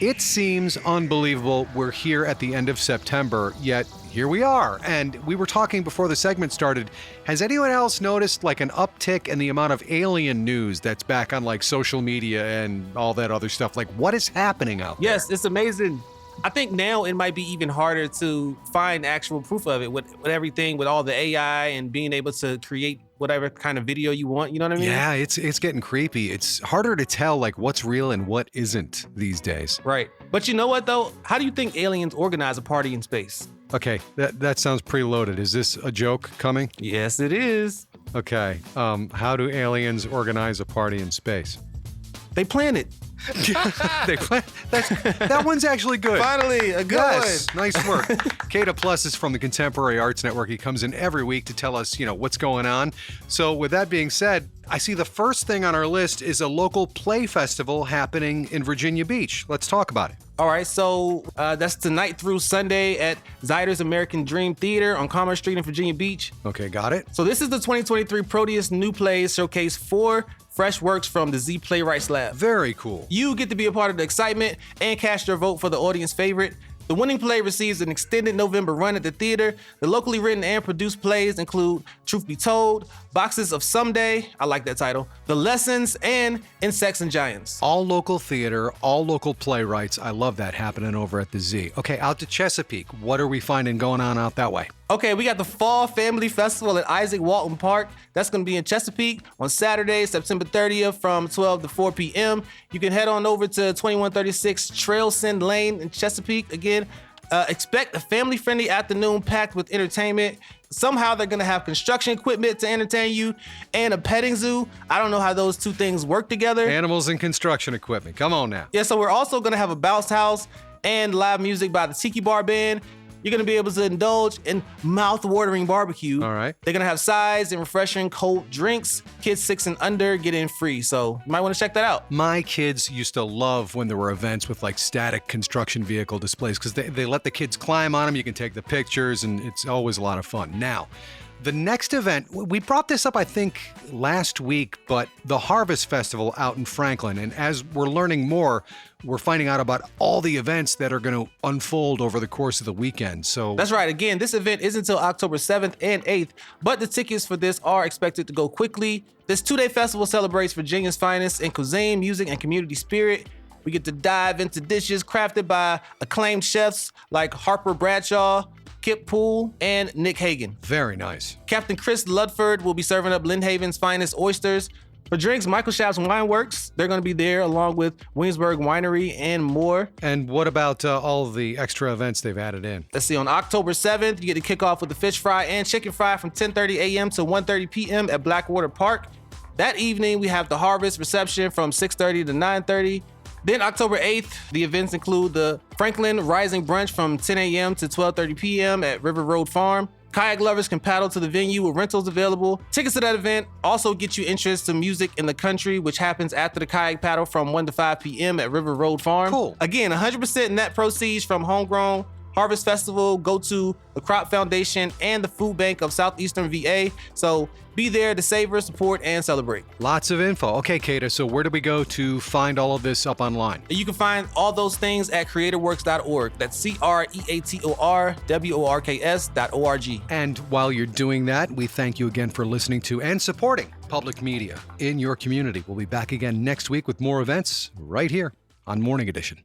It seems unbelievable we're here at the end of September, yet here we are. And we were talking before the segment started. Has anyone else noticed like an uptick in the amount of alien news that's back on like social media and all that other stuff? Like, what is happening out there? Yes, it's amazing. I think now it might be even harder to find actual proof of it with everything, with all the AI and being able to create whatever kind of video you want. You know what I mean? Yeah, it's getting creepy. It's harder to tell like what's real and what isn't these days. Right. But you know what though? How do you think aliens organize a party in space? Okay, that sounds preloaded. Is this a joke coming? Yes, it is. Okay. How do aliens organize a party in space? They plan it. That one's actually good. Finally, a good Yes, one. nice work. Kata Plus is from the Contemporary Arts Network. He comes in every week to tell us, what's going on. So with that being said, I see the first thing on our list is a local play festival happening in Virginia Beach. Let's talk about it. All right, so that's tonight through Sunday at Zyder's American Dream Theater on Commerce Street in Virginia Beach. Okay, got it. So this is the 2023 Proteus New Plays Showcase 4 fresh works from the Z Playwrights Lab. Very cool. You get to be a part of the excitement and cast your vote for the audience favorite. The winning play receives an extended November run at the theater. The locally written and produced plays include Truth Be Told, Boxes of Someday, I like that title, The Lessons, and Insects and Giants. All local theater, all local playwrights. I love that happening over at the Z. Okay, out to Chesapeake. What are we finding going on out that way? Okay, we got the Fall Family Festival at Isaac Walton Park. That's going to be in Chesapeake on Saturday, September 30th from 12 to 4 p.m. You can head on over to 2136 Trailsend Lane in Chesapeake. Again, expect a family-friendly afternoon packed with entertainment. Somehow they're going to have construction equipment to entertain you and a petting zoo. I don't know how those two things work together. Animals and construction equipment. Come on now. Yeah, so we're also going to have a bounce house and live music by the Tiki Bar Band. You're going to be able to indulge in mouth-watering barbecue. All right. They're going to have sides and refreshing cold drinks. Kids 6 and under get in free, so you might want to check that out. My kids used to love when there were events with like static construction vehicle displays because they let the kids climb on them. You can take the pictures and it's always a lot of fun. Now, the next event, we brought this up, I think, last week, but the Harvest Festival out in Franklin. And as we're learning more, we're finding out about all the events that are going to unfold over the course of the weekend. So That's right. Again, this event is until October 7th and 8th, but the tickets for this are expected to go quickly. This 2-day festival celebrates Virginia's finest in cuisine, music, and community spirit. We get to dive into dishes crafted by acclaimed chefs like Harper Bradshaw, Kip Poole, and Nick Hagan. Very nice. Captain Chris Ludford will be serving up Lindhaven's finest oysters. For drinks, Michael Schaaf's Wine Works. They're going to be there along with Williamsburg Winery and more. And what about all of the extra events they've added in? Let's see, on October 7th, you get to kick off with the fish fry and chicken fry from 10:30 a.m. to 1:30 p.m. at Blackwater Park. That evening, we have the Harvest reception from 6:30 to 9:30. Then October 8th, the events include the Franklin Rising Brunch from 10 a.m. to 12:30 p.m. at River Road Farm. Kayak lovers can paddle to the venue with rentals available. Tickets to that event also get you interest to music in the country, which happens after the kayak paddle from 1 to 5 p.m. at River Road Farm. Cool. Again, 100% net proceeds from Homegrown Harvest Festival go to the Crop Foundation and the Food Bank of Southeastern VA. So be there to savor, support, and celebrate. Lots of info. Okay, Kata, so where do we go to find all of this up online? You can find all those things at creatorworks.org. That's creatorworks.org. And while you're doing that, we thank you again for listening to and supporting public media in your community. We'll be back again next week with more events right here on Morning Edition.